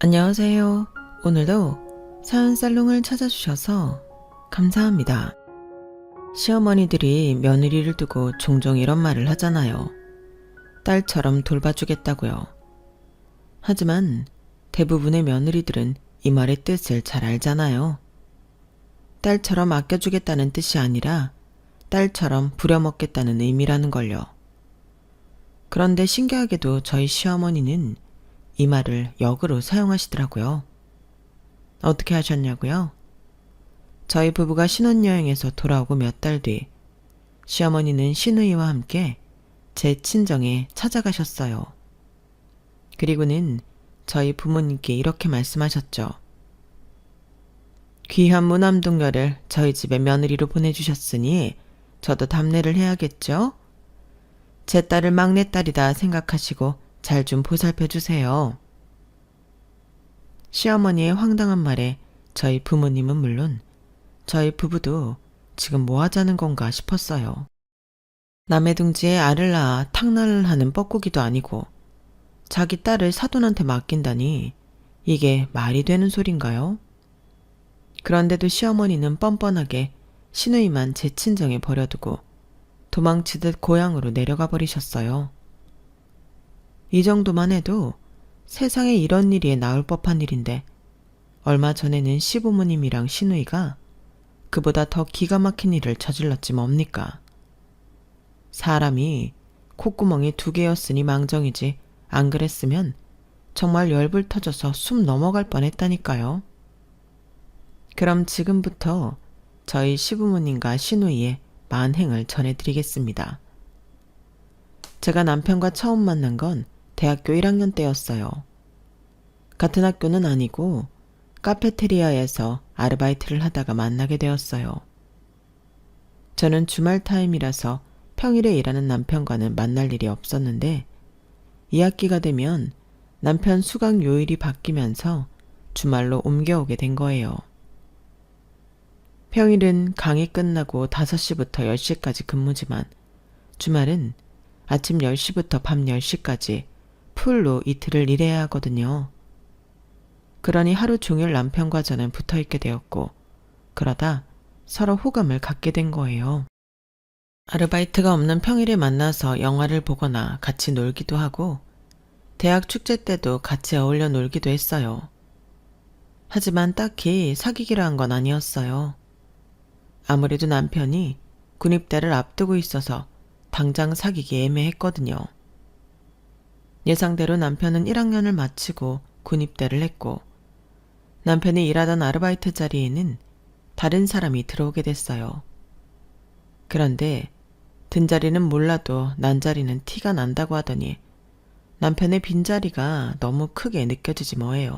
안녕하세요. 오늘도 사연살롱을 찾아주셔서 감사합니다. 시어머니들이 며느리를 두고 종종 이런 말을 하잖아요. 딸처럼 돌봐주겠다고요. 하지만 대부분의 며느리들은 이 말의 뜻을 잘 알잖아요. 딸처럼 아껴주겠다는 뜻이 아니라 딸처럼 부려먹겠다는 의미라는 걸요. 그런데 신기하게도 저희 시어머니는 이 말을 역으로 사용하시더라고요. 어떻게 하셨냐고요? 저희 부부가 신혼여행에서 돌아오고 몇 달 뒤 시어머니는 시누이와 함께 제 친정에 찾아가셨어요. 그리고는 저희 부모님께 이렇게 말씀하셨죠. 귀한 무남동녀를 저희 집에 며느리로 보내주셨으니 저도 답례를 해야겠죠? 제 딸을 막내딸이다 생각하시고 잘 좀 보살펴 주세요. 시어머니의 황당한 말에 저희 부모님은 물론 저희 부부도 지금 뭐 하자는 건가 싶었어요. 남의 둥지에 알을 낳아 탕날을 하는 뻐꾸기도 아니고 자기 딸을 사돈한테 맡긴다니 이게 말이 되는 소린가요? 그런데도 시어머니는 뻔뻔하게 시누이만 제 친정에 버려두고 도망치듯 고향으로 내려가 버리셨어요. 이 정도만 해도 세상에 이런 일이 나올 법한 일인데 얼마 전에는 시부모님이랑 시누이가 그보다 더 기가 막힌 일을 저질렀지 뭡니까? 사람이 콧구멍이 2개였으니 망정이지 안 그랬으면 정말 열불 터져서 숨 넘어갈 뻔했다니까요. 그럼 지금부터 저희 시부모님과 시누이의 만행을 전해드리겠습니다. 제가 남편과 처음 만난 건 대학교 1학년 때였어요. 같은 학교는 아니고 카페테리아에서 아르바이트를 하다가 만나게 되었어요. 저는 주말 타임이라서 평일에 일하는 남편과는 만날 일이 없었는데 2학기가 되면 남편 수강 요일이 바뀌면서 주말로 옮겨오게 된 거예요. 평일은 강의 끝나고 5시부터 10시까지 근무지만 주말은 아침 10시부터 밤 10시까지 풀로 이틀을 일해야 하거든요. 그러니 하루 종일 남편과 저는 붙어있게 되었고 그러다 서로 호감을 갖게 된 거예요. 아르바이트가 없는 평일에 만나서 영화를 보거나 같이 놀기도 하고 대학 축제 때도 같이 어울려 놀기도 했어요. 하지만 딱히 사귀기로 한 건 아니었어요. 아무래도 남편이 군입대를 앞두고 있어서 당장 사귀기 애매했거든요. 예상대로 남편은 1학년을 마치고 군입대를 했고 남편이 일하던 아르바이트 자리에는 다른 사람이 들어오게 됐어요. 그런데 든 자리는 몰라도 난 자리는 티가 난다고 하더니 남편의 빈자리가 너무 크게 느껴지지 뭐예요.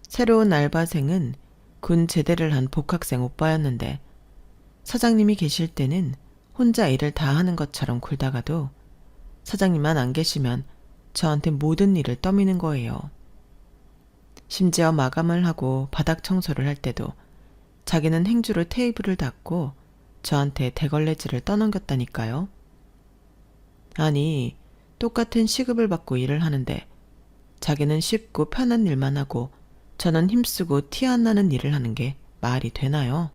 새로운 알바생은 군 제대를 한 복학생 오빠였는데 사장님이 계실 때는 혼자 일을 다 하는 것처럼 굴다가도 사장님만 안 계시면 저한테 모든 일을 떠미는 거예요. 심지어 마감을 하고 바닥 청소를 할 때도 자기는 행주로 테이블을 닦고 저한테 대걸레질을 떠넘겼다니까요. 아니, 똑같은 시급을 받고 일을 하는데 자기는 쉽고 편한 일만 하고 저는 힘쓰고 티 안 나는 일을 하는 게 말이 되나요?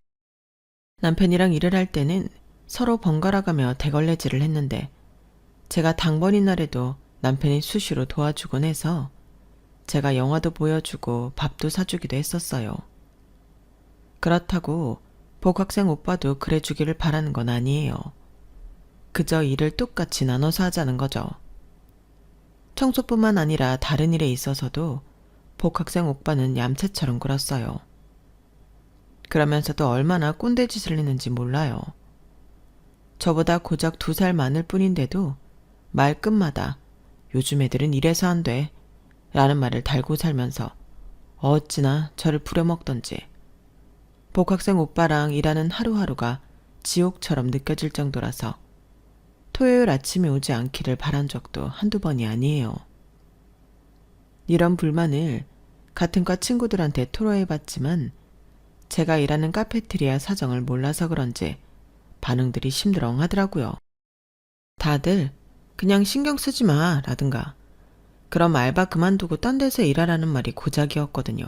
남편이랑 일을 할 때는 서로 번갈아가며 대걸레질을 했는데 제가 당번인 날에도 남편이 수시로 도와주곤 해서 제가 영화도 보여주고 밥도 사주기도 했었어요. 그렇다고 복학생 오빠도 그래주기를 바라는 건 아니에요. 그저 일을 똑같이 나눠서 하자는 거죠. 청소뿐만 아니라 다른 일에 있어서도 복학생 오빠는 얌체처럼 굴었어요. 그러면서도 얼마나 꼰대짓을 했는지 몰라요. 저보다 고작 2살 많을 뿐인데도 말끝마다 요즘 애들은 이래서 안 돼 라는 말을 달고 살면서 어찌나 저를 부려먹던지 복학생 오빠랑 일하는 하루하루가 지옥처럼 느껴질 정도라서 토요일 아침에 오지 않기를 바란 적도 한두 번이 아니에요. 이런 불만을 같은 과 친구들한테 토로해봤지만 제가 일하는 카페테리아 사정을 몰라서 그런지 반응들이 심드렁하더라고요. 다들 그냥 신경 쓰지 마 라든가 그럼 알바 그만두고 딴 데서 일하라는 말이 고작이었거든요.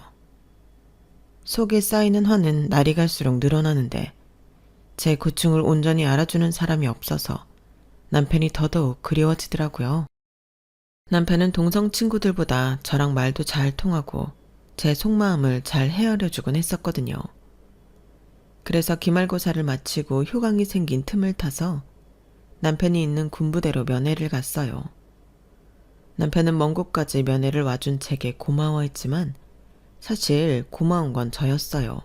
속에 쌓이는 화는 날이 갈수록 늘어나는데 제 고충을 온전히 알아주는 사람이 없어서 남편이 더더욱 그리워지더라고요. 남편은 동성 친구들보다 저랑 말도 잘 통하고 제 속마음을 잘 헤아려주곤 했었거든요. 그래서 기말고사를 마치고 휴강이 생긴 틈을 타서 남편이 있는 군부대로 면회를 갔어요. 남편은 먼 곳까지 면회를 와준 제게 고마워했지만 사실 고마운 건 저였어요.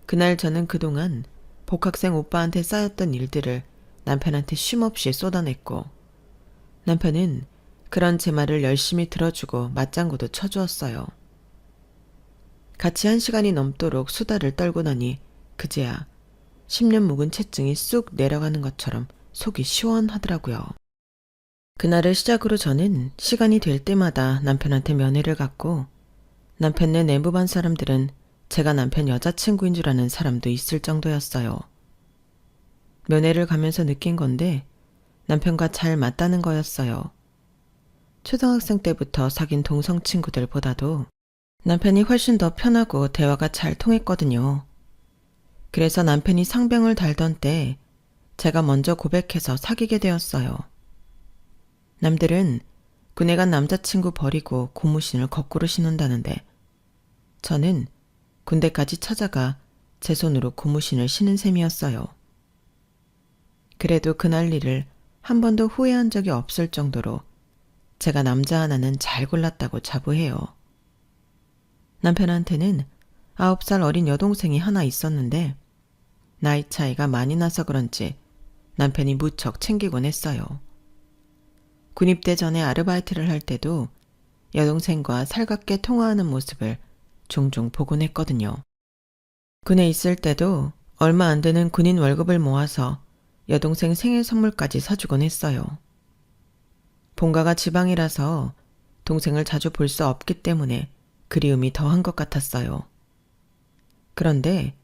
그날 저는 그동안 복학생 오빠한테 쌓였던 일들을 남편한테 쉼없이 쏟아냈고 남편은 그런 제 말을 열심히 들어주고 맞장구도 쳐주었어요. 같이 1시간이 넘도록 수다를 떨고 나니 그제야 10년 묵은 체증이 쑥 내려가는 것처럼 속이 시원하더라고요. 그날을 시작으로 저는 시간이 될 때마다 남편한테 면회를 갔고 남편네 내부반 사람들은 제가 남편 여자친구인 줄 아는 사람도 있을 정도였어요. 면회를 가면서 느낀 건데 남편과 잘 맞다는 거였어요. 초등학생 때부터 사귄 동성 친구들보다도 남편이 훨씬 더 편하고 대화가 잘 통했거든요. 그래서 남편이 상병을 달던 때 제가 먼저 고백해서 사귀게 되었어요. 남들은 군에 간 남자친구 버리고 고무신을 거꾸로 신는다는데 저는 군대까지 찾아가 제 손으로 고무신을 신은 셈이었어요. 그래도 그날 일을 한 번도 후회한 적이 없을 정도로 제가 남자 하나는 잘 골랐다고 자부해요. 남편한테는 9살 어린 여동생이 하나 있었는데 나이 차이가 많이 나서 그런지 남편이 무척 챙기곤 했어요. 군입대 전에 아르바이트를 할 때도 여동생과 살갑게 통화하는 모습을 종종 보곤 했거든요. 군에 있을 때도 얼마 안 되는 군인 월급을 모아서 여동생 생일 선물까지 사주곤 했어요. 본가가 지방이라서 동생을 자주 볼 수 없기 때문에 그리움이 더한 것 같았어요. 그런데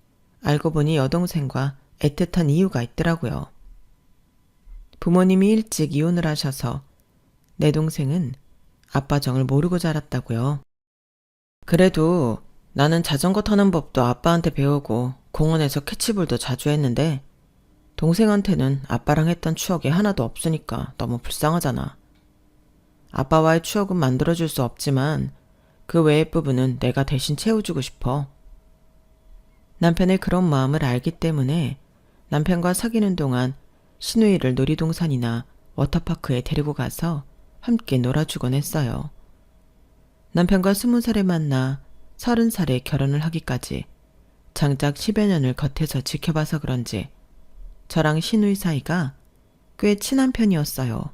알고 보니 여동생과 애틋한 이유가 있더라고요. 부모님이 일찍 이혼을 하셔서 내 동생은 아빠 정을 모르고 자랐다고요. 그래도 나는 자전거 타는 법도 아빠한테 배우고 공원에서 캐치볼도 자주 했는데 동생한테는 아빠랑 했던 추억이 하나도 없으니까 너무 불쌍하잖아. 아빠와의 추억은 만들어줄 수 없지만 그 외의 부분은 내가 대신 채워주고 싶어. 남편의 그런 마음을 알기 때문에 남편과 사귀는 동안 시누이를 놀이동산이나 워터파크에 데리고 가서 함께 놀아주곤 했어요. 남편과 20살에 만나 30살에 결혼을 하기까지 장작 10여 년을 겉에서 지켜봐서 그런지 저랑 시누이 사이가 꽤 친한 편이었어요.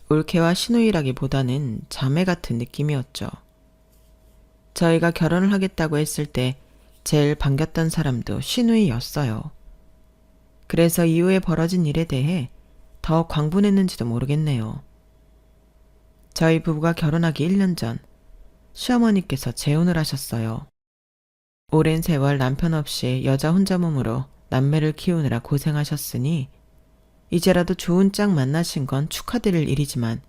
올케와 시누이라기보다는 자매 같은 느낌이었죠. 저희가 결혼을 하겠다고 했을 때 제일 반겼던 사람도 시누이였어요. 그래서 이후에 벌어진 일에 대해 더 광분했는지도 모르겠네요. 저희 부부가 결혼하기 1년 전 시어머니께서 재혼을 하셨어요. 오랜 세월 남편 없이 여자 혼자 몸으로 남매를 키우느라 고생하셨으니 이제라도 좋은 짝 만나신 건 축하드릴 일이지만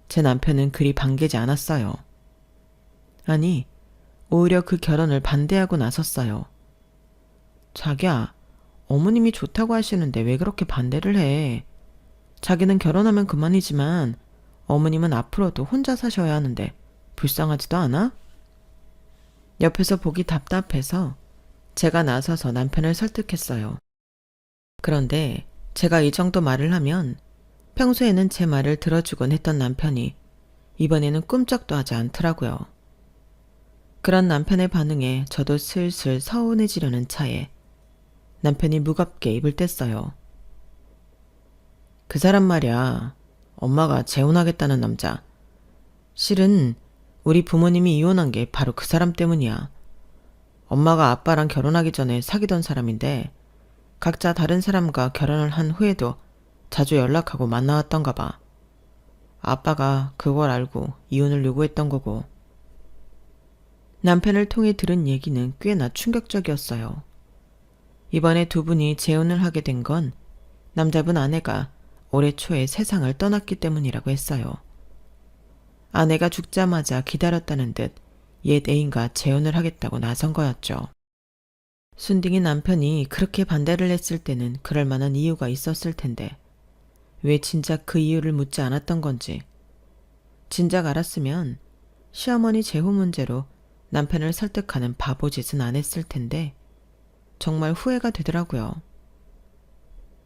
제 남편은 그리 반기지 않았어요. 아니, 오히려 그 결혼을 반대하고 나섰어요. 자기야, 어머님이 좋다고 하시는데 왜 그렇게 반대를 해? 자기는 결혼하면 그만이지만 어머님은 앞으로도 혼자 사셔야 하는데 불쌍하지도 않아? 옆에서 보기 답답해서 제가 나서서 남편을 설득했어요. 그런데 제가 이 정도 말을 하면 평소에는 제 말을 들어주곤 했던 남편이 이번에는 꿈쩍도 하지 않더라고요. 그런 남편의 반응에 저도 슬슬 서운해지려는 차에 남편이 무겁게 입을 뗐어요. 그 사람 말이야, 엄마가 재혼하겠다는 남자. 실은 우리 부모님이 이혼한 게 바로 그 사람 때문이야. 엄마가 아빠랑 결혼하기 전에 사귀던 사람인데 각자 다른 사람과 결혼을 한 후에도 자주 연락하고 만나왔던가 봐. 아빠가 그걸 알고 이혼을 요구했던 거고. 남편을 통해 들은 얘기는 꽤나 충격적이었어요. 이번에 두 분이 재혼을 하게 된 건 남자분 아내가 올해 초에 세상을 떠났기 때문이라고 했어요. 아내가 죽자마자 기다렸다는 듯 옛 애인과 재혼을 하겠다고 나선 거였죠. 순딩이 남편이 그렇게 반대를 했을 때는 그럴 만한 이유가 있었을 텐데 왜 진작 그 이유를 묻지 않았던 건지. 진작 알았으면 시어머니 재혼 문제로 남편을 설득하는 바보짓은 안 했을 텐데 정말 후회가 되더라고요.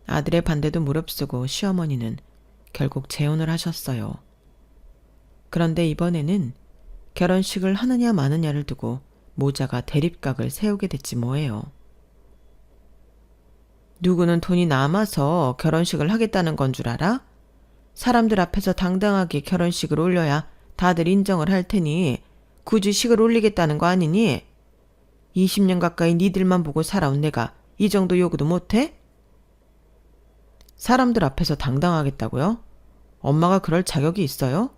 아들의 반대도 무릅쓰고 시어머니는 결국 재혼을 하셨어요. 그런데 이번에는 결혼식을 하느냐 마느냐를 두고 모자가 대립각을 세우게 됐지 뭐예요. 누구는 돈이 남아서 결혼식을 하겠다는 건 줄 알아? 사람들 앞에서 당당하게 결혼식을 올려야 다들 인정을 할 테니 굳이 식을 올리겠다는 거 아니니? 20년 가까이 니들만 보고 살아온 내가 이 정도 요구도 못해? 사람들 앞에서 당당하겠다고요? 엄마가 그럴 자격이 있어요?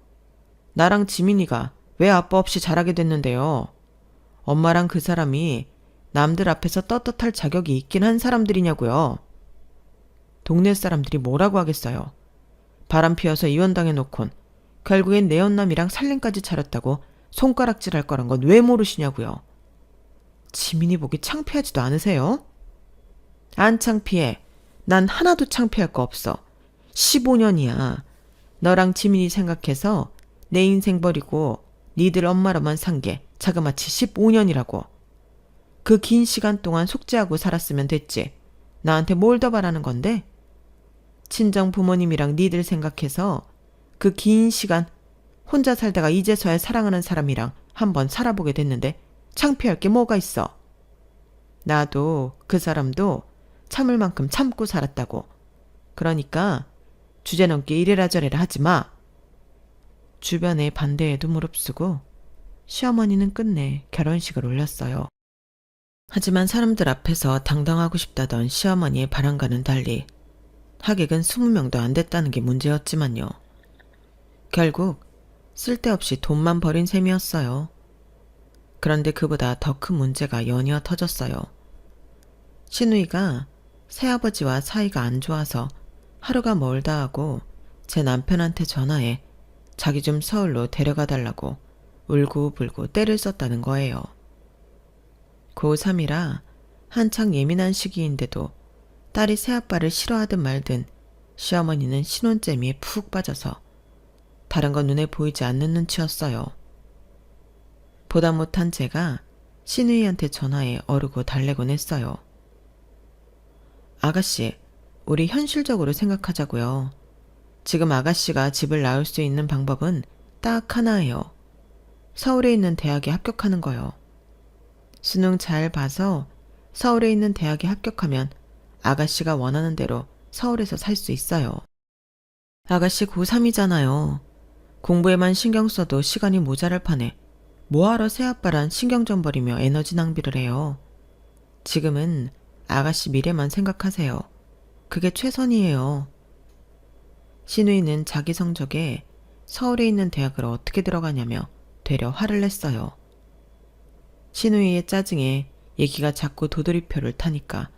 나랑 지민이가 왜 아빠 없이 자라게 됐는데요? 엄마랑 그 사람이 남들 앞에서 떳떳할 자격이 있긴 한 사람들이냐고요? 동네 사람들이 뭐라고 하겠어요? 바람 피워서 이혼당해놓곤 결국엔 내 연남이랑 살림까지 차렸다고 손가락질할 거란 건 왜 모르시냐고요? 지민이 보기 창피하지도 않으세요? 안 창피해. 난 하나도 창피할 거 없어. 15년이야. 너랑 지민이 생각해서 내 인생 버리고 니들 엄마로만 산 게 자그마치 15년이라고. 그 긴 시간 동안 속죄하고 살았으면 됐지. 나한테 뭘 더 바라는 건데? 친정 부모님이랑 니들 생각해서 그 긴 시간 혼자 살다가 이제서야 사랑하는 사람이랑 한번 살아보게 됐는데 창피할 게 뭐가 있어. 나도 그 사람도 참을 만큼 참고 살았다고. 그러니까 주제넘게 이래라 저래라 하지 마. 주변의 반대에도 무릅쓰고 시어머니는 끝내 결혼식을 올렸어요. 하지만 사람들 앞에서 당당하고 싶다던 시어머니의 바람과는 달리 하객은 20명도 안 됐다는 게 문제였지만요. 결국 쓸데없이 돈만 버린 셈이었어요. 그런데 그보다 더 큰 문제가 연이어 터졌어요. 시누이가 새아버지와 사이가 안 좋아서 하루가 멀다 하고 제 남편한테 전화해 자기 좀 서울로 데려가 달라고 울고불고 떼를 썼다는 거예요. 고3이라 한창 예민한 시기인데도 딸이 새아빠를 싫어하든 말든 시어머니는 신혼재미에 푹 빠져서 다른 건 눈에 보이지 않는 눈치였어요. 보다 못한 제가 시누이한테 전화해 어르고 달래곤 했어요. 아가씨, 우리 현실적으로 생각하자고요. 지금 아가씨가 집을 나올 수 있는 방법은 딱 하나예요. 서울에 있는 대학에 합격하는 거요. 수능 잘 봐서 서울에 있는 대학에 합격하면 아가씨가 원하는 대로 서울에서 살 수 있어요. 아가씨 고3이잖아요. 공부에만 신경 써도 시간이 모자랄 판에 뭐하러 새아빠란 신경 좀 버리며 에너지 낭비를 해요. 지금은 아가씨 미래만 생각하세요. 그게 최선이에요. 시누이는 자기 성적에 서울에 있는 대학을 어떻게 들어가냐며 되려 화를 냈어요. 시누이의 짜증에 얘기가 자꾸 도돌이표를 타니까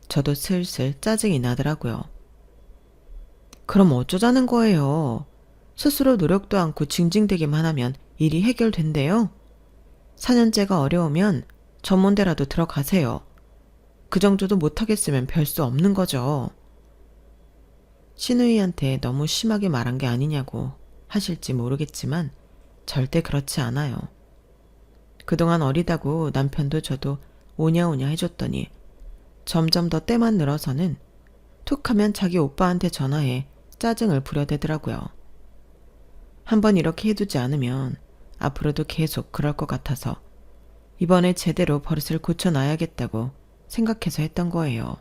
저도 슬슬 짜증이 나더라고요. 그럼 어쩌자는 거예요? 스스로 노력도 않고 징징대기만 하면 일이 해결된대요. 4년제가 어려우면 전문대라도 들어가세요. 그 정도도 못하겠으면 별 수 없는 거죠. 시누이한테 너무 심하게 말한 게 아니냐고 하실지 모르겠지만 절대 그렇지 않아요. 그동안 어리다고 남편도 저도 오냐오냐 해줬더니 점점 더 때만 늘어서는 툭 하면 자기 오빠한테 전화해 짜증을 부려대더라고요. 한번 이렇게 해두지 않으면 앞으로도 계속 그럴 것 같아서 이번에 제대로 버릇을 고쳐놔야겠다고 생각해서 했던 거예요.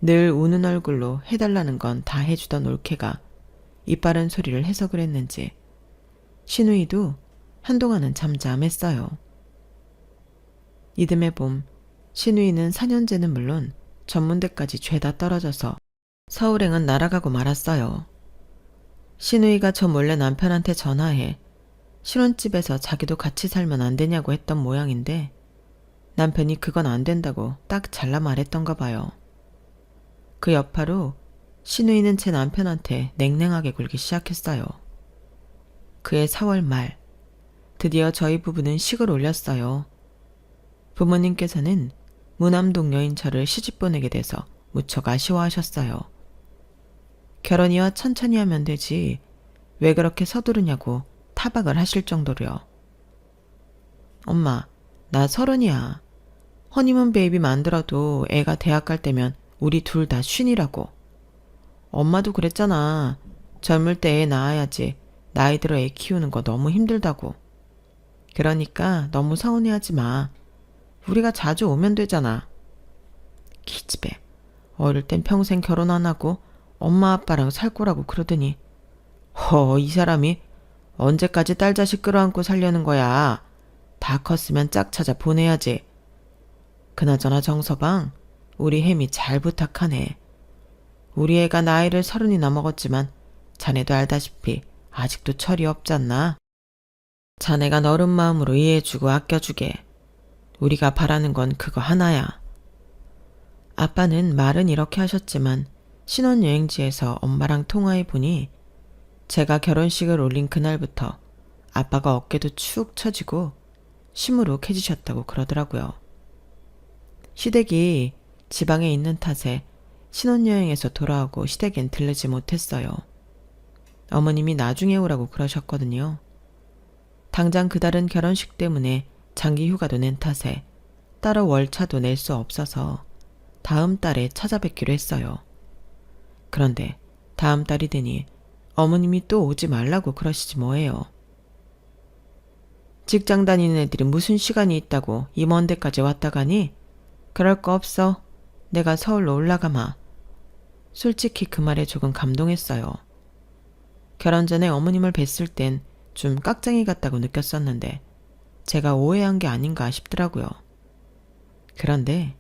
늘 우는 얼굴로 해달라는 건 다 해주던 올케가 이빠른 소리를 해서 그랬는지 시누이도 한동안은 잠잠했어요. 이듬해 봄 시누이는 4년제는 물론 전문대까지 죄다 떨어져서 서울행은 날아가고 말았어요. 시누이가 저 몰래 남편한테 전화해 신혼집에서 자기도 같이 살면 안 되냐고 했던 모양인데 남편이 그건 안 된다고 딱 잘라 말했던가 봐요. 그 여파로 시누이는 제 남편한테 냉랭하게 굴기 시작했어요. 그해 4월 말, 드디어 저희 부부는 식을 올렸어요. 부모님께서는 무남동녀인 저를 시집 보내게 돼서 무척 아쉬워하셨어요. 결혼이야 천천히 하면 되지 왜 그렇게 서두르냐고 타박을 하실 정도로요. 엄마, 나 30이야. 허니문 베이비 만들어도 애가 대학 갈 때면 우리 둘 다 쉰이라고. 엄마도 그랬잖아. 젊을 때 애 낳아야지. 나이 들어 애 키우는 거 너무 힘들다고. 그러니까 너무 서운해하지 마. 우리가 자주 오면 되잖아. 기집애. 어릴 땐 평생 결혼 안 하고 엄마 아빠랑 살 거라고 그러더니 이 사람이 언제까지 딸 자식 끌어안고 살려는 거야. 다 컸으면 짝 찾아 보내야지. 그나저나 정서방, 우리 햄이 잘 부탁하네. 우리 애가 나이를 30이나 먹었지만 자네도 알다시피 아직도 철이 없잖나. 자네가 너른 마음으로 이해해주고 아껴주게. 우리가 바라는 건 그거 하나야. 아빠는 말은 이렇게 하셨지만 신혼여행지에서 엄마랑 통화해보니 제가 결혼식을 올린 그날부터 아빠가 어깨도 축 처지고 시무룩해지셨다고 그러더라고요. 시댁이 지방에 있는 탓에 신혼여행에서 돌아오고 시댁엔 들르지 못했어요. 어머님이 나중에 오라고 그러셨거든요. 당장 그달은 결혼식 때문에 장기 휴가도 낸 탓에 따로 월차도 낼 수 없어서 다음 달에 찾아뵙기로 했어요. 그런데 다음 달이 되니 어머님이 또 오지 말라고 그러시지 뭐예요. 직장 다니는 애들이 무슨 시간이 있다고 이 먼 데까지 왔다 가니? 그럴 거 없어. 내가 서울로 올라가마. 솔직히 그 말에 조금 감동했어요. 결혼 전에 어머님을 뵀을 땐 좀 깍쟁이 같다고 느꼈었는데 제가 오해한 게 아닌가 싶더라고요. 그런데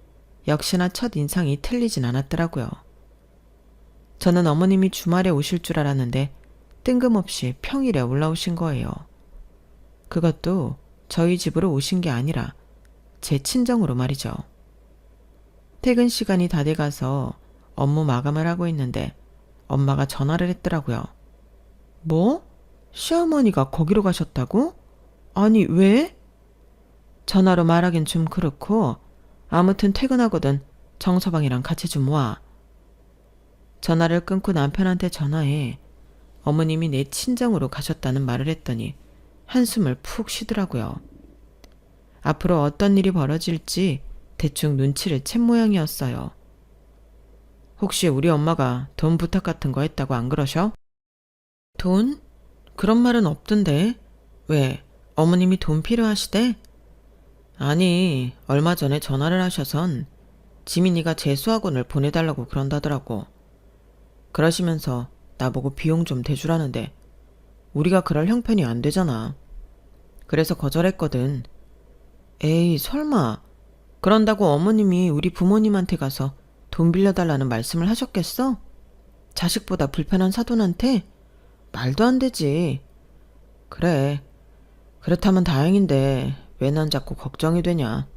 역시나 첫 인상이 틀리진 않았더라고요. 저는 어머님이 주말에 오실 줄 알았는데 뜬금없이 평일에 올라오신 거예요. 그것도 저희 집으로 오신 게 아니라 제 친정으로 말이죠. 퇴근 시간이 다 돼가서 업무 마감을 하고 있는데 엄마가 전화를 했더라고요. 뭐? 시어머니가 거기로 가셨다고? 아니, 왜? 전화로 말하긴 좀 그렇고 아무튼 퇴근하거든 정서방이랑 같이 좀 와. 전화를 끊고 남편한테 전화해 어머님이 내 친정으로 가셨다는 말을 했더니 한숨을 푹 쉬더라고요. 앞으로 어떤 일이 벌어질지 대충 눈치를 챈 모양이었어요. 혹시 우리 엄마가 돈 부탁 같은 거 했다고 안 그러셔? 돈? 그런 말은 없던데. 왜? 어머님이 돈 필요하시대? 아니, 얼마 전에 전화를 하셔선 지민이가 재수학원을 보내달라고 그런다더라고. 그러시면서 나보고 비용 좀 대주라는데 우리가 그럴 형편이 안 되잖아. 그래서 거절했거든. 에이, 설마. 그런다고 어머님이 우리 부모님한테 가서 돈 빌려달라는 말씀을 하셨겠어? 자식보다 불편한 사돈한테? 말도 안 되지. 그래. 그렇다면 다행인데 왜 난 자꾸 걱정이 되냐.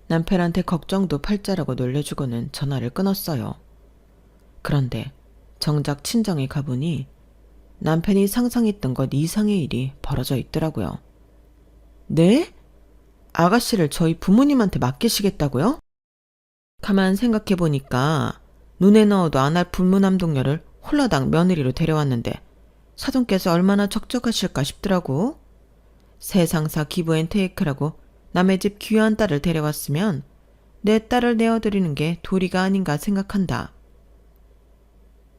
남편한테 걱정도 팔자라고 놀려주고는 전화를 끊었어요. 그런데 정작 친정에 가보니 남편이 상상했던 것 이상의 일이 벌어져 있더라고요. 네? 아가씨를 저희 부모님한테 맡기시겠다고요? 가만 생각해보니까 눈에 넣어도 안 할 불무남동녀를 홀라당 며느리로 데려왔는데 사돈께서 얼마나 적적하실까 싶더라고. 세상사 기브앤테이크라고 남의 집 귀한 딸을 데려왔으면 내 딸을 내어드리는 게 도리가 아닌가 생각한다.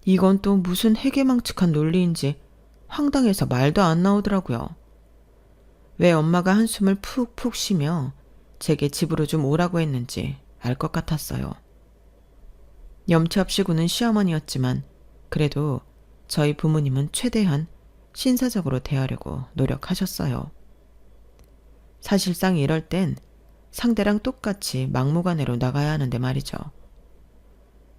이건 또 무슨 해괴망측한 논리인지 황당해서 말도 안 나오더라고요. 왜 엄마가 한숨을 푹푹 쉬며 제게 집으로 좀 오라고 했는지 알 것 같았어요. 염치 없이 구는 시어머니였지만 그래도 저희 부모님은 최대한 신사적으로 대하려고 노력하셨어요. 사실상 이럴 땐 상대랑 똑같이 막무가내로 나가야 하는데 말이죠.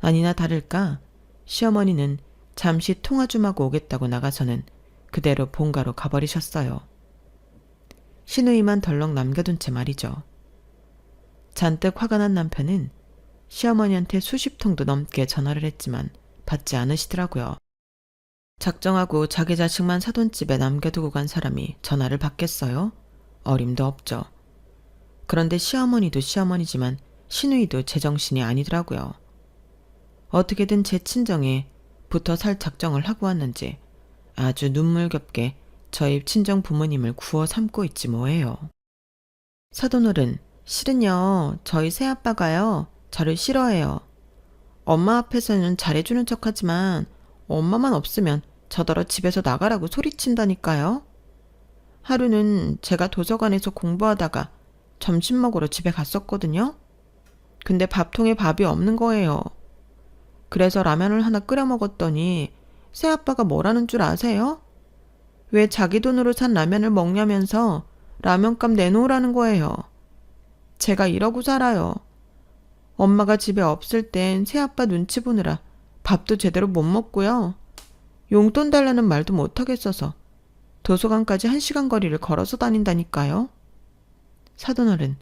아니나 다를까 시어머니는 잠시 통화 좀 하고 오겠다고 나가서는 그대로 본가로 가버리셨어요. 시누이만 덜렁 남겨둔 채 말이죠. 잔뜩 화가 난 남편은 시어머니한테 수십 통도 넘게 전화를 했지만 받지 않으시더라고요. 작정하고 자기 자식만 사돈 집에 남겨두고 간 사람이 전화를 받겠어요? 어림도 없죠. 그런데 시어머니도 시어머니지만 시누이도 제정신이 아니더라고요. 어떻게든 제 친정에 붙어 살 작정을 하고 왔는지 아주 눈물겹게 저희 친정 부모님을 구워 삼고 있지 뭐예요. 사돈어른, 실은요, 저희 새아빠가요, 저를 싫어해요. 엄마 앞에서는 잘해주는 척하지만 엄마만 없으면 저더러 집에서 나가라고 소리친다니까요. 하루는 제가 도서관에서 공부하다가 점심 먹으러 집에 갔었거든요. 근데 밥통에 밥이 없는 거예요. 그래서 라면을 하나 끓여 먹었더니 새아빠가 뭐라는 줄 아세요? 왜 자기 돈으로 산 라면을 먹냐면서 라면값 내놓으라는 거예요. 제가 이러고 살아요. 엄마가 집에 없을 땐 새아빠 눈치 보느라 밥도 제대로 못 먹고요. 용돈 달라는 말도 못하겠어서 도서관까지 1시간 거리를 걸어서 다닌다니까요. 사돈어른,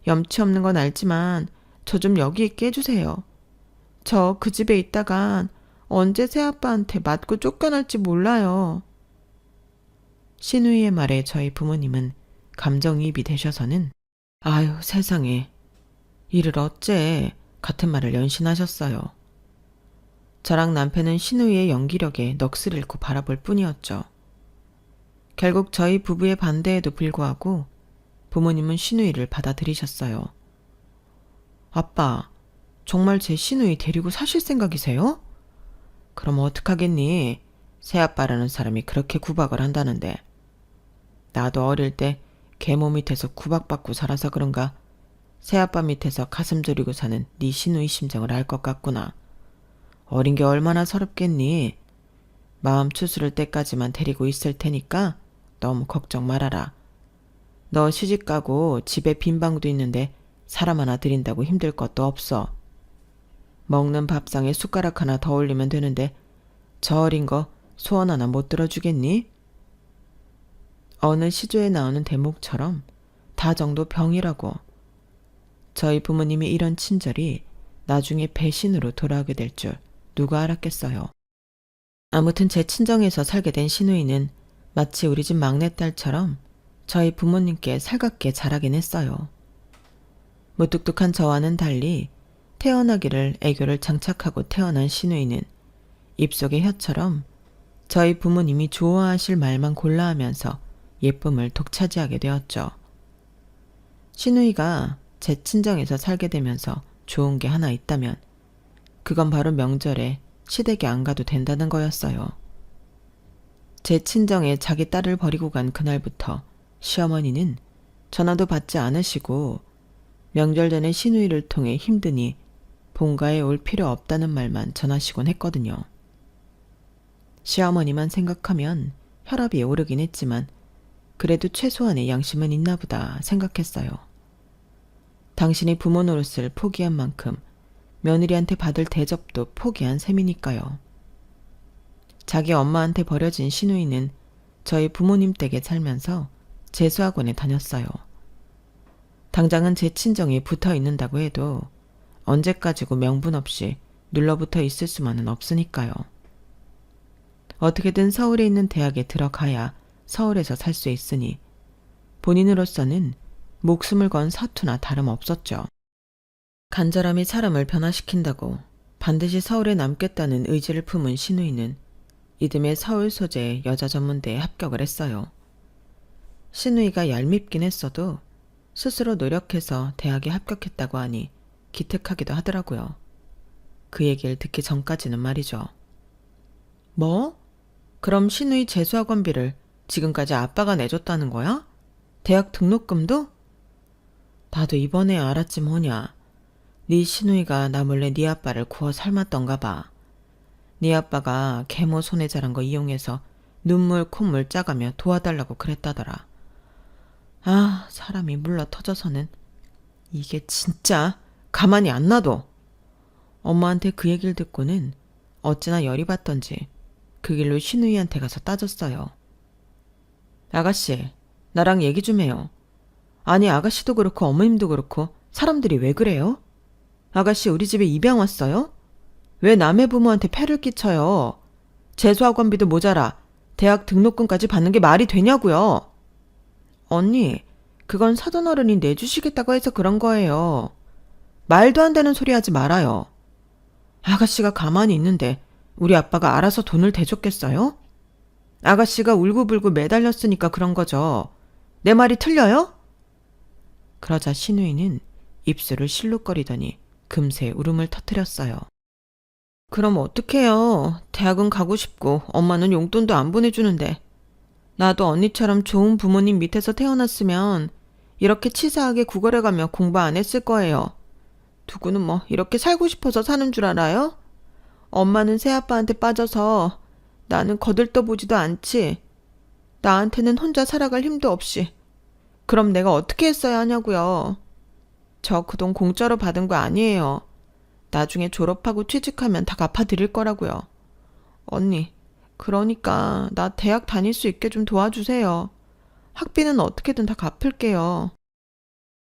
염치 없는 건 알지만 저 좀 여기 있게 해주세요. 저 그 집에 있다간 언제 새아빠한테 맞고 쫓겨날지 몰라요. 시누이의 말에 저희 부모님은 감정이입이 되셔서는 아유 세상에 이를 어째 같은 말을 연신하셨어요. 저랑 남편은 시누이의 연기력에 넋을 잃고 바라볼 뿐이었죠. 결국 저희 부부의 반대에도 불구하고 부모님은 시누이를 받아들이셨어요. 아빠, 정말 제 시누이 데리고 사실 생각이세요? 그럼 어떡하겠니? 새아빠라는 사람이 그렇게 구박을 한다는데. 나도 어릴 때 계모 밑에서 구박받고 살아서 그런가 새아빠 밑에서 가슴 졸이고 사는 네 시누이 심정을 알 것 같구나. 어린 게 얼마나 서럽겠니? 마음 추스를 때까지만 데리고 있을 테니까 너무 걱정 말아라. 너 시집가고 집에 빈 방도 있는데 사람 하나 들인다고 힘들 것도 없어. 먹는 밥상에 숟가락 하나 더 올리면 되는데 저 어린 거 소원 하나 못 들어주겠니? 어느 시조에 나오는 대목처럼 다 정도 병이라고. 저희 부모님이 이런 친절이 나중에 배신으로 돌아오게 될 줄 누가 알았겠어요. 아무튼 제 친정에서 살게 된 시누이는 마치 우리 집 막내딸처럼 저희 부모님께 살갑게 자라긴 했어요. 무뚝뚝한 저와는 달리 태어나기를 애교를 장착하고 태어난 시누이는 입속의 혀처럼 저희 부모님이 좋아하실 말만 골라 하면서 예쁨을 독차지하게 되었죠. 시누이가 제 친정에서 살게 되면서 좋은 게 하나 있다면 그건 바로 명절에 시댁에 안 가도 된다는 거였어요. 제 친정에 자기 딸을 버리고 간 그날부터 시어머니는 전화도 받지 않으시고 명절 전에 시누이를 통해 힘드니 본가에 올 필요 없다는 말만 전하시곤 했거든요. 시어머니만 생각하면 혈압이 오르긴 했지만 그래도 최소한의 양심은 있나 보다 생각했어요. 당신이 부모 노릇을 포기한 만큼 며느리한테 받을 대접도 포기한 셈이니까요. 자기 엄마한테 버려진 시누이는 저희 부모님 댁에 살면서 재수학원에 다녔어요. 당장은 제 친정에 붙어 있는다고 해도 언제까지고 명분 없이 눌러붙어 있을 수만은 없으니까요. 어떻게든 서울에 있는 대학에 들어가야 서울에서 살 수 있으니 본인으로서는 목숨을 건 사투나 다름없었죠. 간절함이 사람을 변화시킨다고 반드시 서울에 남겠다는 의지를 품은 시누이는 이듬해 서울 소재 여자 전문대에 합격을 했어요. 시누이가 얄밉긴 했어도 스스로 노력해서 대학에 합격했다고 하니 기특하기도 하더라고요. 그 얘기를 듣기 전까지는 말이죠. 뭐? 그럼 시누이 재수학원비를 지금까지 아빠가 내줬다는 거야? 대학 등록금도? 나도 이번에 알았지 뭐냐. 네 시누이가 나 몰래 네 아빠를 구워 삶았던가 봐. 네 아빠가 계모 손에 자란 거 이용해서 눈물 콧물 짜가며 도와달라고 그랬다더라. 아, 사람이 물러 터져서는 이게 진짜 가만히 안 놔둬. 엄마한테 그 얘기를 듣고는 어찌나 열이 받던지 그 길로 시누이한테 가서 따졌어요. 아가씨, 나랑 얘기 좀 해요. 아니, 아가씨도 그렇고 어머님도 그렇고 사람들이 왜 그래요? 아가씨 우리 집에 입양 왔어요? 왜 남의 부모한테 폐를 끼쳐요? 재수학원비도 모자라 대학 등록금까지 받는 게 말이 되냐고요. 언니, 그건 사돈 어른이 내주시겠다고 해서 그런 거예요. 말도 안 되는 소리 하지 말아요. 아가씨가 가만히 있는데 우리 아빠가 알아서 돈을 대줬겠어요? 아가씨가 울고불고 매달렸으니까 그런 거죠. 내 말이 틀려요? 그러자 신우이는 입술을 실룩거리더니 금세 울음을 터뜨렸어요. 그럼 어떡해요. 대학은 가고 싶고 엄마는 용돈도 안 보내주는데. 나도 언니처럼 좋은 부모님 밑에서 태어났으면 이렇게 치사하게 구걸해가며 공부 안 했을 거예요. 누구는 뭐 이렇게 살고 싶어서 사는 줄 알아요? 엄마는 새아빠한테 빠져서 나는 거들떠보지도 않지. 나한테는 혼자 살아갈 힘도 없이. 그럼 내가 어떻게 했어야 하냐고요. 저 그 돈 공짜로 받은 거 아니에요. 나중에 졸업하고 취직하면 다 갚아드릴 거라고요. 언니, 그러니까 나 대학 다닐 수 있게 좀 도와주세요. 학비는 어떻게든 다 갚을게요.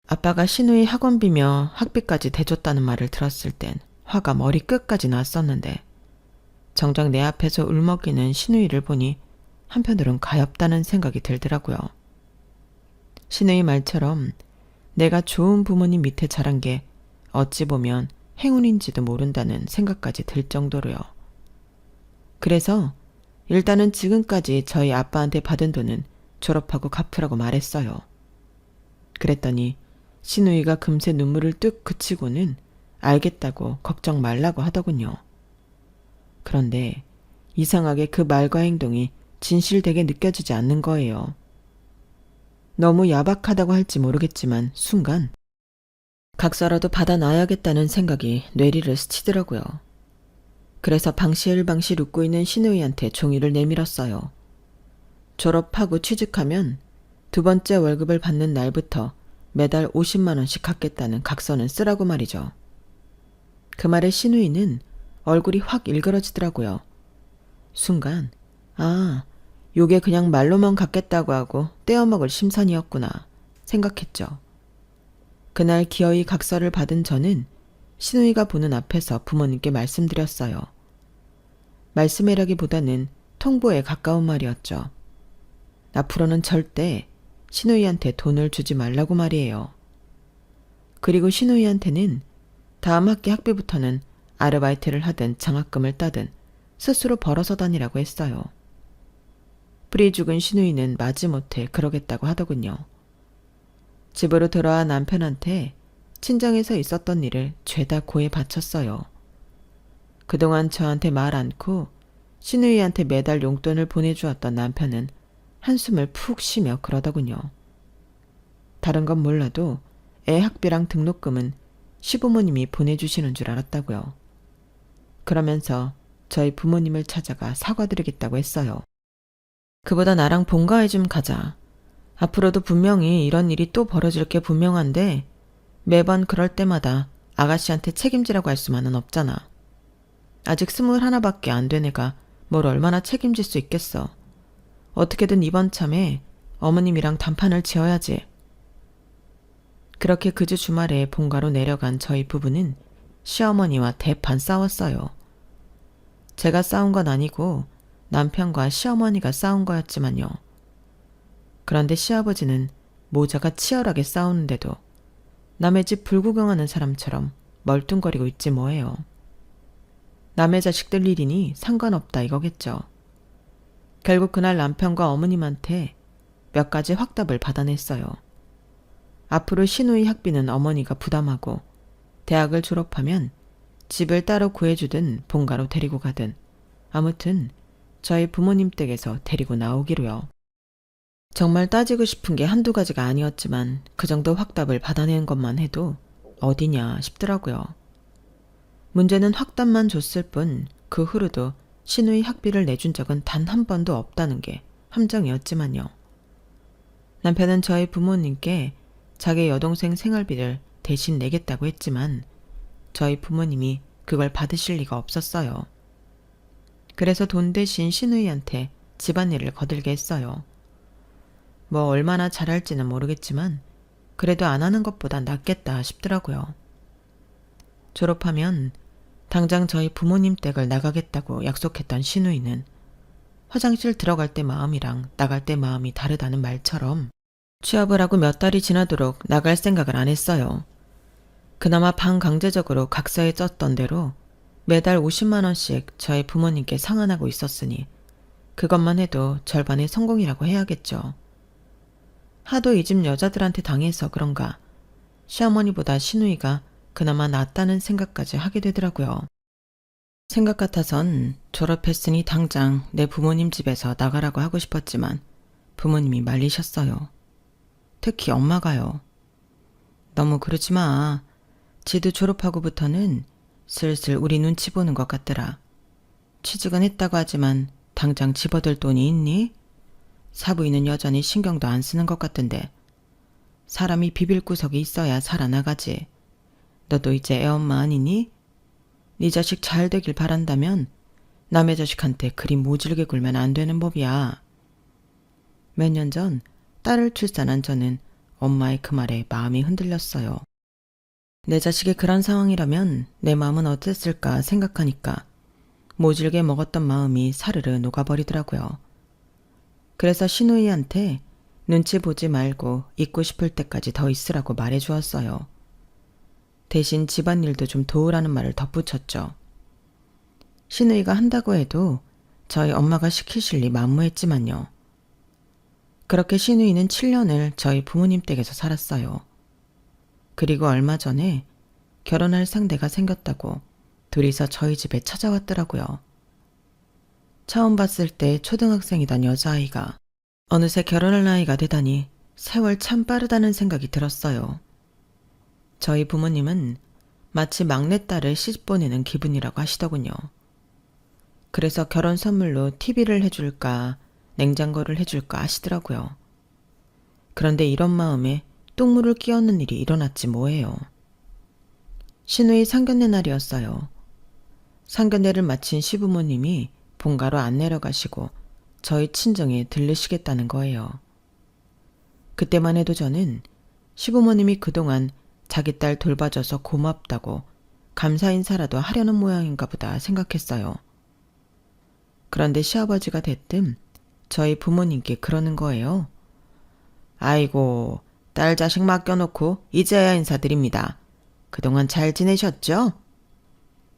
아빠가 신우이 학원비며 학비까지 대줬다는 말을 들었을 땐 화가 머리 끝까지 났었는데 정작 내 앞에서 울먹이는 신우이를 보니 한편으론 가엾다는 생각이 들더라고요. 신우이 말처럼 내가 좋은 부모님 밑에 자란 게 어찌 보면 행운인지도 모른다는 생각까지 들 정도로요. 그래서 일단은 지금까지 저희 아빠한테 받은 돈은 졸업하고 갚으라고 말했어요. 그랬더니 신우이가 금세 눈물을 뚝 그치고는 알겠다고 걱정 말라고 하더군요. 그런데 이상하게 그 말과 행동이 진실되게 느껴지지 않는 거예요. 너무 야박하다고 할지 모르겠지만 순간 각서라도 받아놔야겠다는 생각이 뇌리를 스치더라고요. 그래서 방실방실 웃고 있는 신우이한테 종이를 내밀었어요. 졸업하고 취직하면 두 번째 월급을 받는 날부터 매달 50만 원씩 갚겠다는 각서는 쓰라고 말이죠. 그 말에 신우이는 얼굴이 확 일그러지더라고요. 순간 요게 그냥 말로만 갚겠다고 하고 떼어먹을 심산이었구나 생각했죠. 그날 기어이 각서를 받은 저는 신우이가 보는 앞에서 부모님께 말씀드렸어요. 말씀이라기보다는 통보에 가까운 말이었죠. 앞으로는 절대 신우이한테 돈을 주지 말라고 말이에요. 그리고 신우이한테는 다음 학기 학비부터는 아르바이트를 하든 장학금을 따든 스스로 벌어서 다니라고 했어요. 뿌리 죽은 신우이는 마지못해 그러겠다고 하더군요. 집으로 돌아와 남편한테 친정에서 있었던 일을 죄다 고에 바쳤어요. 그동안 저한테 말 않고 신우이한테 매달 용돈을 보내주었던 남편은 한숨을 푹 쉬며 그러더군요. 다른 건 몰라도 애 학비랑 등록금은 시부모님이 보내주시는 줄 알았다고요. 그러면서 저희 부모님을 찾아가 사과드리겠다고 했어요. 그보다 나랑 본가에 좀 가자. 앞으로도 분명히 이런 일이 또 벌어질 게 분명한데 매번 그럴 때마다 아가씨한테 책임지라고 할 수만은 없잖아. 아직 21밖에 안 된 애가 뭘 얼마나 책임질 수 있겠어. 어떻게든 이번 참에 어머님이랑 단판을 지어야지. 그렇게 그 주 주말에 본가로 내려간 저희 부부는 시어머니와 대판 싸웠어요. 제가 싸운 건 아니고 남편과 시어머니가 싸운 거였지만요. 그런데 시아버지는 모자가 치열하게 싸우는데도 남의 집 불구경하는 사람처럼 멀뚱거리고 있지 뭐예요. 남의 자식들 일이니 상관없다 이거겠죠. 결국 그날 남편과 어머님한테 몇 가지 확답을 받아냈어요. 앞으로 신우이 학비는 어머니가 부담하고 대학을 졸업하면 집을 따로 구해주든 본가로 데리고 가든 아무튼 저희 부모님 댁에서 데리고 나오기로요. 정말 따지고 싶은 게 한두 가지가 아니었지만 그 정도 확답을 받아낸 것만 해도 어디냐 싶더라고요. 문제는 확답만 줬을 뿐 그 후로도 신우이 학비를 내준 적은 단 한 번도 없다는 게 함정이었지만요. 남편은 저희 부모님께 자기 여동생 생활비를 대신 내겠다고 했지만 저희 부모님이 그걸 받으실 리가 없었어요. 그래서 돈 대신 신우이한테 집안일을 거들게 했어요. 뭐 얼마나 잘할지는 모르겠지만 그래도 안 하는 것보다 낫겠다 싶더라고요. 졸업하면 당장 저희 부모님 댁을 나가겠다고 약속했던 신우이는 화장실 들어갈 때 마음이랑 나갈 때 마음이 다르다는 말처럼 취업을 하고 몇 달이 지나도록 나갈 생각을 안 했어요. 그나마 반강제적으로 각서에 썼던 대로 매달 50만 원씩 저희 부모님께 상환하고 있었으니 그것만 해도 절반의 성공이라고 해야겠죠. 하도 이 집 여자들한테 당해서 그런가 시어머니보다 시누이가 그나마 낫다는 생각까지 하게 되더라고요. 생각 같아선 졸업했으니 당장 내 부모님 집에서 나가라고 하고 싶었지만 부모님이 말리셨어요. 특히 엄마가요. 너무 그러지 마. 지도 졸업하고부터는 슬슬 우리 눈치 보는 것 같더라. 취직은 했다고 하지만 당장 집어들 돈이 있니? 사부인은 여전히 신경도 안 쓰는 것 같던데. 사람이 비빌 구석이 있어야 살아나가지. 너도 이제 애엄마 아니니? 네 자식 잘 되길 바란다면 남의 자식한테 그리 모질게 굴면 안 되는 법이야. 몇 년 전 딸을 출산한 저는 엄마의 그 말에 마음이 흔들렸어요. 내 자식이 그런 상황이라면 내 마음은 어땠을까 생각하니까 모질게 먹었던 마음이 사르르 녹아버리더라고요. 그래서 시누이한테 눈치 보지 말고 있고 싶을 때까지 더 있으라고 말해주었어요. 대신 집안일도 좀 도우라는 말을 덧붙였죠. 시누이가 한다고 해도 저희 엄마가 시키실 리 만무했지만요. 그렇게 시누이는 7년을 저희 부모님 댁에서 살았어요. 그리고 얼마 전에 결혼할 상대가 생겼다고 둘이서 저희 집에 찾아왔더라고요. 처음 봤을 때 초등학생이던 여자아이가 어느새 결혼할 나이가 되다니 세월 참 빠르다는 생각이 들었어요. 저희 부모님은 마치 막내딸을 시집보내는 기분이라고 하시더군요. 그래서 결혼 선물로 TV를 해줄까 냉장고를 해줄까 하시더라고요. 그런데 이런 마음에 똥물을 끼얹는 일이 일어났지 뭐예요. 시누이 상견례 날이었어요. 상견례를 마친 시부모님이 본가로 안 내려가시고 저희 친정에 들르시겠다는 거예요. 그때만 해도 저는 시부모님이 그동안 자기 딸 돌봐줘서 고맙다고 감사 인사라도 하려는 모양인가 보다 생각했어요. 그런데 시아버지가 대뜸 저희 부모님께 그러는 거예요. 아이고, 딸 자식 맡겨놓고 이제야 인사드립니다. 그동안 잘 지내셨죠?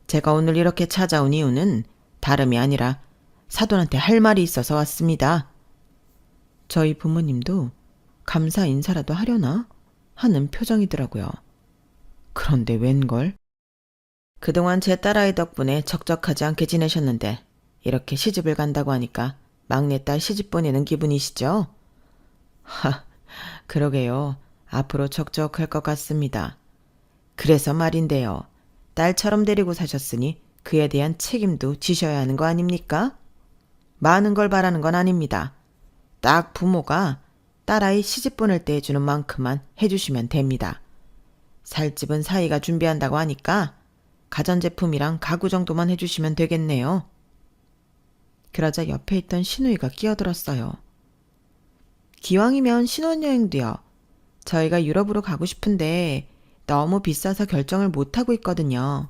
제가 오늘 이렇게 찾아온 이유는 다름이 아니라 사돈한테 할 말이 있어서 왔습니다. 저희 부모님도 감사 인사라도 하려나 하는 표정이더라고요. 그런데 웬걸? 그동안 제 딸아이 덕분에 적적하지 않게 지내셨는데 이렇게 시집을 간다고 하니까 막내딸 시집 보내는 기분이시죠? 하, 그러게요. 앞으로 적적할 것 같습니다. 그래서 말인데요. 딸처럼 데리고 사셨으니 그에 대한 책임도 지셔야 하는 거 아닙니까? 많은 걸 바라는 건 아닙니다. 딱 부모가 딸아이 시집 보낼 때 해주는 만큼만 해주시면 됩니다. 살 집은 사이가 준비한다고 하니까 가전제품이랑 가구 정도만 해주시면 되겠네요. 그러자 옆에 있던 시누이가 끼어들었어요. 기왕이면 신혼여행도요. 저희가 유럽으로 가고 싶은데 너무 비싸서 결정을 못하고 있거든요.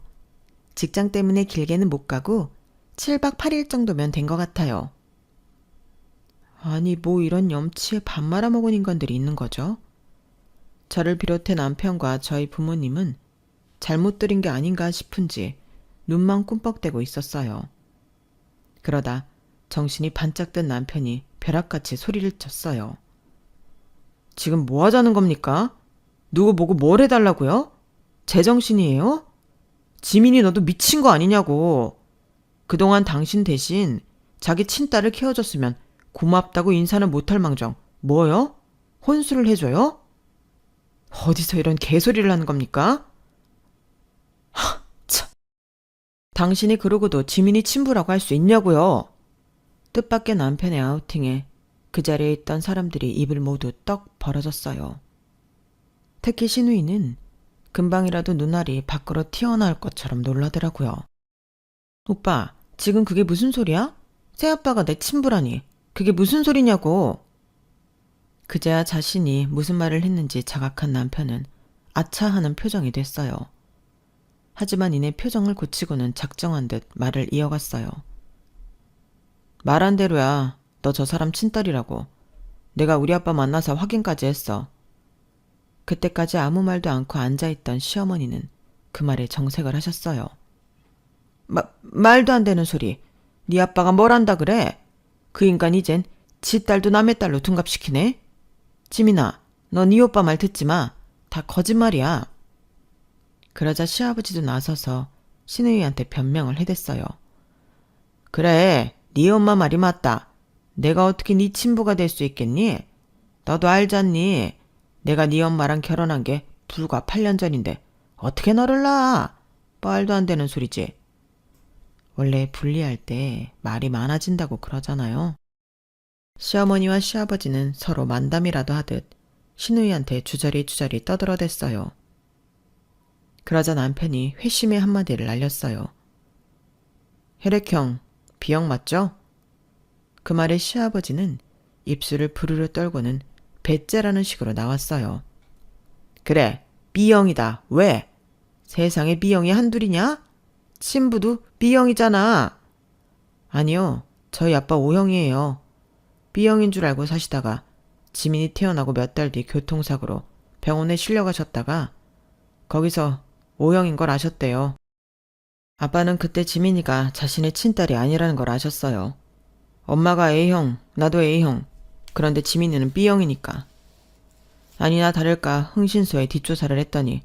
직장 때문에 길게는 못 가고 7박 8일 정도면 된 것 같아요. 아니 뭐 이런 염치에 밥 말아먹은 인간들이 있는 거죠? 저를 비롯해 남편과 저희 부모님은 잘못 들은 게 아닌가 싶은지 눈만 꿈뻑대고 있었어요. 그러다 정신이 반짝 든 남편이 벼락같이 소리를 쳤어요. 지금 뭐 하자는 겁니까? 누구 보고 뭘 해달라고요? 제정신이에요? 지민이 너도 미친 거 아니냐고. 그동안 당신 대신 자기 친딸을 키워줬으면 고맙다고 인사는 못할 망정 뭐요? 혼수를 해줘요? 어디서 이런 개소리를 하는 겁니까? 하, 참. 당신이 그러고도 지민이 친부라고 할 수 있냐고요? 뜻밖의 남편의 아우팅에 그 자리에 있던 사람들이 입을 모두 떡 벌어졌어요. 특히 시누이는 금방이라도 눈알이 밖으로 튀어나올 것처럼 놀라더라고요. 오빠, 지금 그게 무슨 소리야? 새아빠가 내 친부라니. 그게 무슨 소리냐고. 그제야 자신이 무슨 말을 했는지 자각한 남편은 아차하는 표정이 됐어요. 하지만 이내 표정을 고치고는 작정한 듯 말을 이어갔어요. 말한 대로야. 너 저 사람 친딸이라고. 내가 우리 아빠 만나서 확인까지 했어. 그때까지 아무 말도 않고 앉아있던 시어머니는 그 말에 정색을 하셨어요. 말도 안 되는 소리. 네 아빠가 뭘 한다 그래? 그 인간 이젠 지 딸도 남의 딸로 둔갑시키네? 지민아, 너 네 오빠 말 듣지 마. 다 거짓말이야. 그러자 시아버지도 나서서 신우이한테 변명을 해댔어요. 그래, 네 엄마 말이 맞다. 내가 어떻게 네 친부가 될 수 있겠니? 너도 알잖니? 내가 네 엄마랑 결혼한 게 불과 8년 전인데 어떻게 너를 낳아? 말도 안 되는 소리지. 원래 분리할 때 말이 많아진다고 그러잖아요. 시어머니와 시아버지는 서로 만담이라도 하듯 신우이한테 주저리 떠들어댔어요. 그러자 남편이 회심의 한마디를 날렸어요. 혈액형 B형 맞죠? 그 말에 시아버지는 입술을 부르르 떨고는 배째라는 식으로 나왔어요. 그래, B형이다. 왜? 세상에 B형이 한둘이냐? 친부도 B형이잖아. 아니요, 저희 아빠 O형이에요. B형인 줄 알고 사시다가 지민이 태어나고 몇 달 뒤 교통사고로 병원에 실려가셨다가 거기서 O형인 걸 아셨대요. 아빠는 그때 지민이가 자신의 친딸이 아니라는 걸 아셨어요. 엄마가 A형, 나도 A형. 그런데 지민이는 B형이니까. 아니나 다를까 흥신소에 뒷조사를 했더니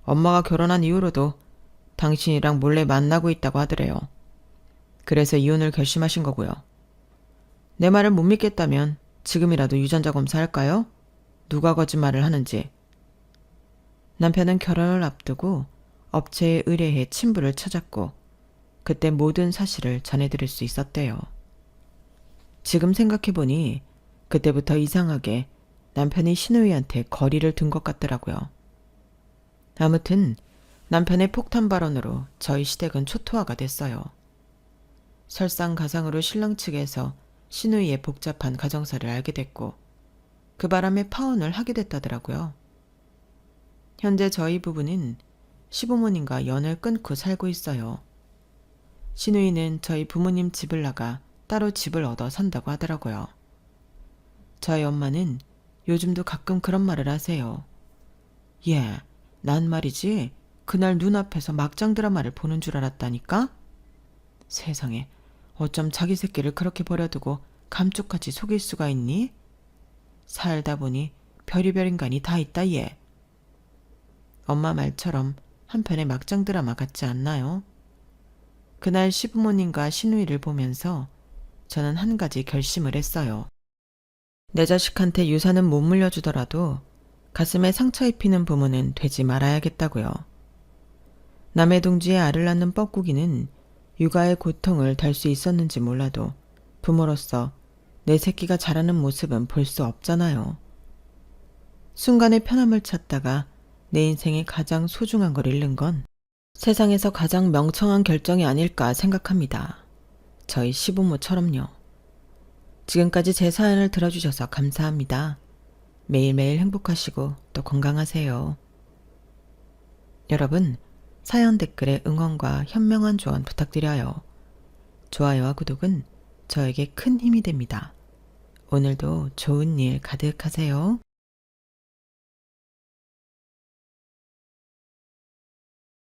엄마가 결혼한 이후로도 당신이랑 몰래 만나고 있다고 하더래요. 그래서 이혼을 결심하신 거고요. 내 말을 못 믿겠다면 지금이라도 유전자 검사할까요? 누가 거짓말을 하는지. 남편은 결혼을 앞두고 업체에 의뢰해 친부를 찾았고 그때 모든 사실을 전해드릴 수 있었대요. 지금 생각해보니 그때부터 이상하게 남편이 신우이한테 거리를 둔 것 같더라고요. 아무튼 남편의 폭탄 발언으로 저희 시댁은 초토화가 됐어요. 설상가상으로 신랑 측에서 신우이의 복잡한 가정사를 알게 됐고 그 바람에 파혼을 하게 됐다더라고요. 현재 저희 부부는 시부모님과 연을 끊고 살고 있어요. 신우이는 저희 부모님 집을 나가 따로 집을 얻어 산다고 하더라고요. 저희 엄마는 요즘도 가끔 그런 말을 하세요. 예, 난 말이지 그날 눈앞에서 막장 드라마를 보는 줄 알았다니까? 세상에, 어쩜 자기 새끼를 그렇게 버려두고 감쪽같이 속일 수가 있니? 살다 보니 별의별 인간이 다 있다 얘. 엄마 말처럼 한편의 막장 드라마 같지 않나요? 그날 시부모님과 신우이를 보면서 저는 한 가지 결심을 했어요. 내 자식한테 유산은 못 물려주더라도 가슴에 상처 입히는 부모는 되지 말아야겠다고요. 남의 둥지에 알을 낳는 뻐꾸기는 육아의 고통을 달 수 있었는지 몰라도 부모로서 내 새끼가 자라는 모습은 볼 수 없잖아요. 순간의 편함을 찾다가 내 인생에 가장 소중한 걸 잃는 건 세상에서 가장 명청한 결정이 아닐까 생각합니다. 저희 시부모처럼요. 지금까지 제 사연을 들어주셔서 감사합니다. 매일매일 행복하시고 또 건강하세요. 여러분, 사연 댓글에 응원과 현명한 조언 부탁드려요. 좋아요와 구독은 저에게 큰 힘이 됩니다. 오늘도 좋은 일 가득하세요.